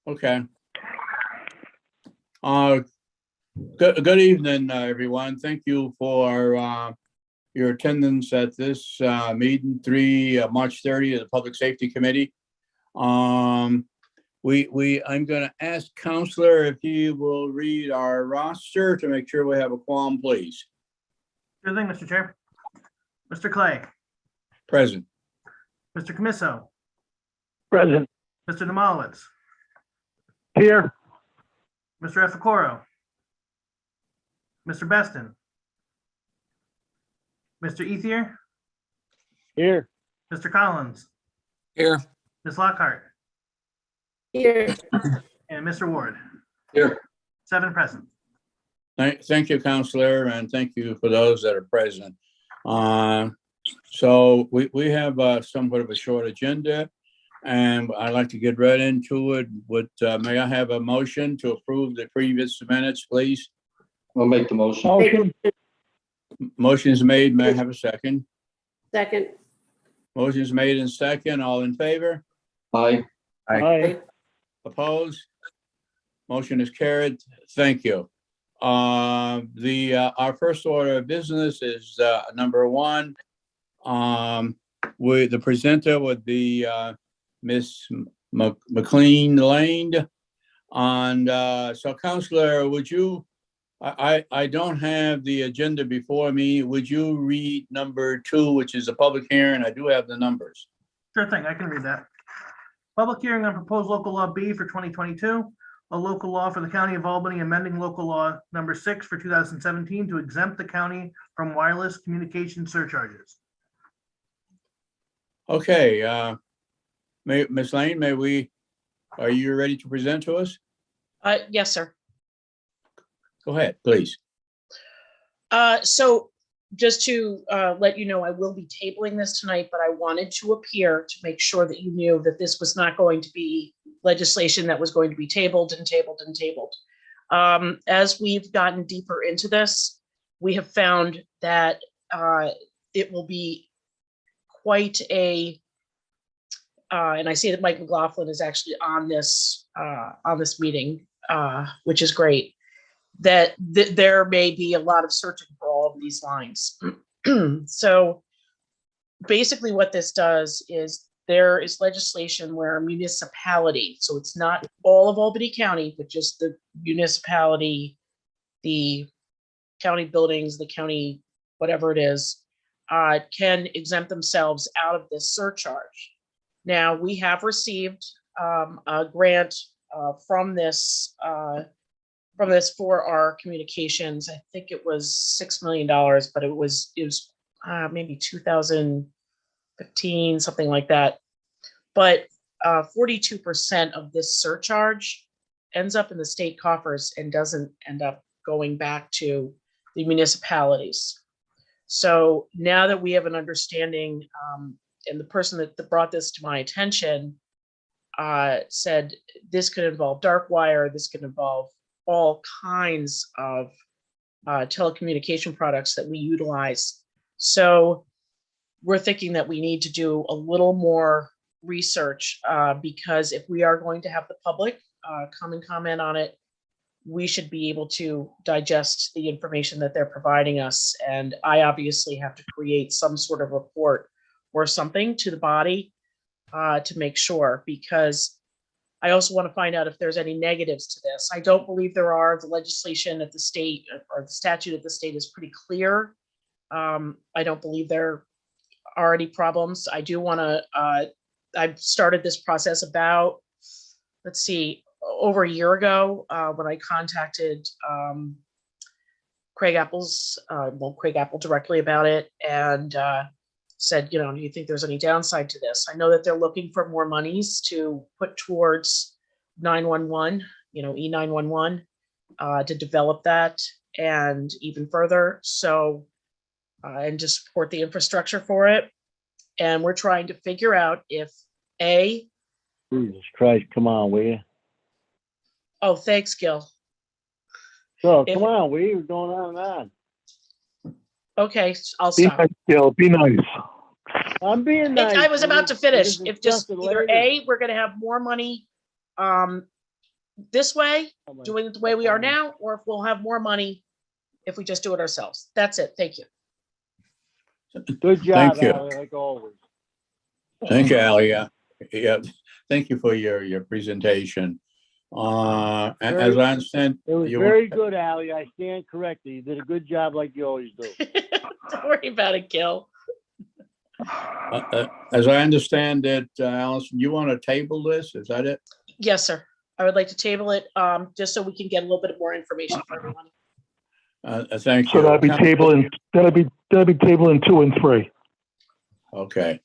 Okay. Good evening, everyone. Thank you for your attendance at this meeting, March 30th, the Public Safety Committee. I'm gonna ask Counselor if he will read our roster to make sure we have a quorum, please. Good thing, Mr. Chair. Mr. Clay, Present. Mr. Camiso, Present. Mr. Demalowitz, Here. Mr. Efficoro, Mr. Beston, Mr. Ethier, Here. Mr. Collins, Here. Ms. Lockhart, Here. and Mr. Ward. Here. 7 present. Thank you, Counselor, and thank you for those that are present. So we have somewhat of a short agenda, and I'd like to get right into it. May I have a motion to approve the previous minutes, please? I'll make the motion. Motion. Motion is made. May I have a second? Second. Motion is made in second. All in favor? Aye. Aye. Opposed? Motion is carried. Thank you. Our first order of business is number 1. The presenter would be Miss McLean Lane. And so, Counselor, would you? I don't have the agenda before me. Would you read number 2, which is a public hearing? I do have the numbers. Sure thing, I can read that. Public hearing on proposed local law B for 2022, a local law for the County of Albany amending local law number 6 for 2017 to exempt the county from wireless communication surcharges. Okay, Ms. Lane, are you ready to present to us? Yes, sir. Go ahead, please. So just to let you know, I will be tabling this tonight, but I wanted to appear to make sure that you knew that this was not going to be legislation that was going to be tabled and tabled and tabled. As we've gotten deeper into this, we have found that it will be quite a, and I see that Mike McLaughlin is actually on this meeting, which is great. That there may be a lot of searching for all of these lines. So basically what this does is there is legislation where a municipality, so it's not all of Albany County, but just the municipality, the county buildings, the county, whatever it is, can exempt themselves out of this surcharge. Now, we have received a grant from this for our communications. I think it was $6 million, but it was maybe 2015, something like that. But 42% of this surcharge ends up in the state coffers and doesn't end up going back to the municipalities. So now that we have an understanding, and the person that brought this to my attention said this could involve dark wire, this could involve all kinds of telecommunication products that we utilize. So we're thinking that we need to do a little more research because if we are going to have the public come and comment on it, we should be able to digest the information that they're providing us. And I obviously have to create some sort of report or something to the body to make sure, because I also want to find out if there's any negatives to this. I don't believe there are. The legislation at the state or the statute at the state is pretty clear. I don't believe there are any problems. I do want to, I've started this process about, let's see, over a year ago when I contacted Craig Apple directly about it and said, do you think there's any downside to this? I know that they're looking for more monies to put towards 911, E911, to develop that and even further. So, and to support the infrastructure for it. And we're trying to figure out if Jesus Christ, come on, will you? Oh, thanks, Gil. So, come on, will you? We're going on and on. Okay, I'll Be stop. nice, Gil. Be nice. I'm being nice. I was about to finish. We can If just discuss it either later. we're going to have more money this way, doing it the way we are now, or if we'll have more money if we just do it ourselves. That's it. Thank you. Good job, Thank you. Ally, like always. Thank you, Ally. Yeah, thank you for your presentation. As I understand. It was you very good, Ally. I stand corrected. You did a good job like you always do. Don't worry about it, Gil. As I understand it, Allison, you want to table this? Is that it? Yes, sir. I would like to table it, just so we can get a little bit more information for everyone. Thank So you. that'll be tabling, that'll be tabling 2 and 3, Okay.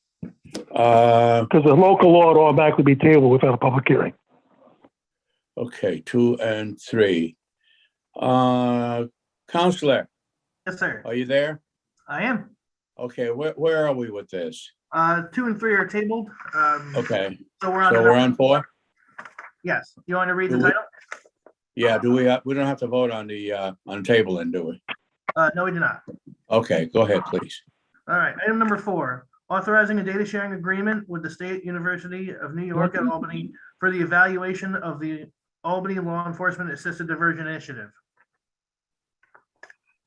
because the local law would automatically be tabled without a public hearing. Okay, 2 and 3. Counselor, Yes, sir. are you there? I am. Okay, where are we with this? 2 and 3 are tabled. Okay, So we're on. so to we're number- on 4? Yes. You want to read the Do we- title? Yeah, we don't have to vote on the table then, do we? No, we do not. Okay, go ahead, please. All right, item number 4, authorizing a data sharing agreement with the State University of New York at Albany for the evaluation of the Albany Law Enforcement Assisted Diversion Initiative.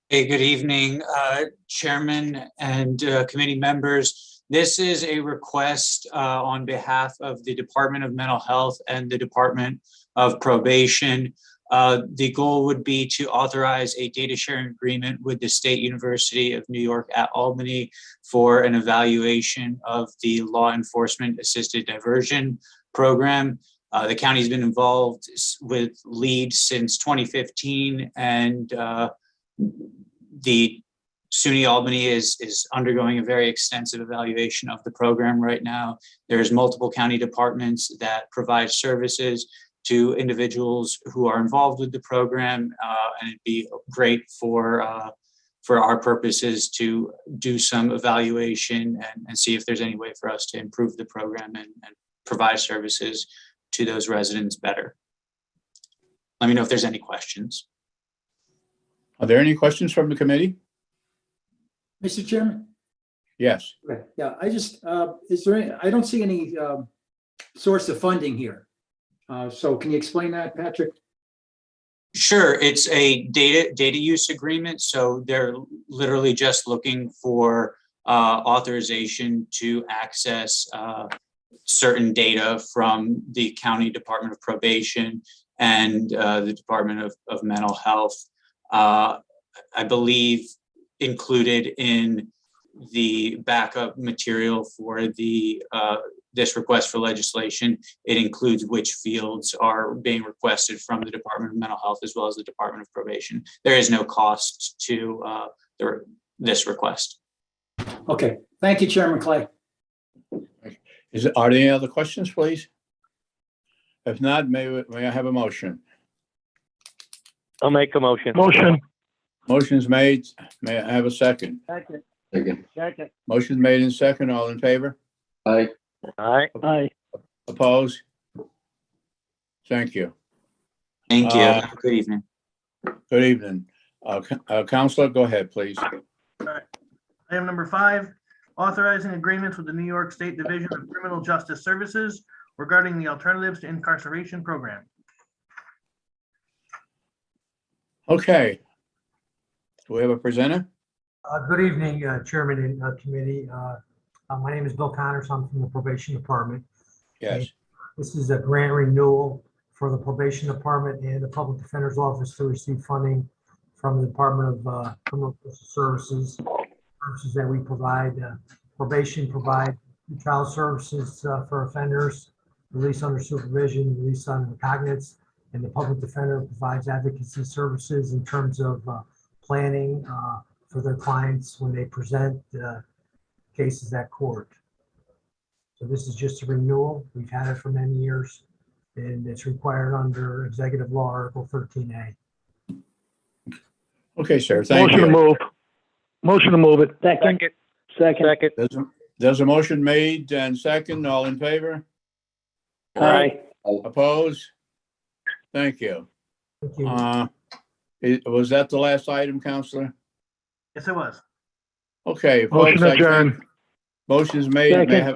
Hey, good evening, Chairman and committee members. This is a request on behalf of the Department of Mental Health and the Department of Probation. The goal would be to authorize a data sharing agreement with the State University of New York at Albany for an evaluation of the Law Enforcement Assisted Diversion Program. The county's been involved with LEAD since 2015, and the SUNY Albany is undergoing a very extensive evaluation of the program right now. There's multiple county departments that provide services to individuals who are involved with the program, and it'd be great for our purposes to do some evaluation and see if there's any way for us to improve the program and provide services to those residents better. Let me know if there's any questions. Are there any questions from the committee? Mr. Chairman? Yes. Okay, yeah, I just, is there any, I don't see any source of funding here. So can you explain that, Patrick? Sure, it's a data use agreement, so they're literally just looking for authorization to access certain data from the County Department of Probation and the Department of Mental Health. I believe included in the backup material for the this request for legislation, it includes which fields are being requested from the Department of Mental Health as well as the Department of Probation. There is no cost to this request. Okay, thank you, Chairman Clay. Are there any other questions, please? If not, may I have a motion? I'll make a motion. Motion, Motion's made. May I have a second? Second, Second. second. Motion's made in second. All in favor? Aye. Aye. Aye. Opposed? Thank you. Thank you. Have a good evening. Good evening. Counselor, go ahead, please. Item number 5, authorizing agreements with the New York State Division of Criminal Justice Services regarding the Alternatives to Incarceration Program. Okay. Do we have a presenter? Good evening, Chairman and committee. My name is Bill Connors. I'm from the Probation Department. Yes. This is a grant renewal for the Probation Department and the Public Defender's Office to receive funding from the Department of Criminal Justice Services that we provide. Probation provide child services for offenders, release under supervision, release on recognizance, and the Public Defender provides advocacy services in terms of planning for their clients when they present cases at court. So this is just a renewal. We've had it for many years, and it's required under Executive Law Article 13A. Okay, sir. Thank motion to you. move. Motion to move it. Second. Second. There's a motion made and second. All in favor? Aye. Opposed? Thank you. Thank you. Was that the last item, Counselor? Yes, it was. Okay. Motion folks, I adjourned. think motion's made. May I Second. have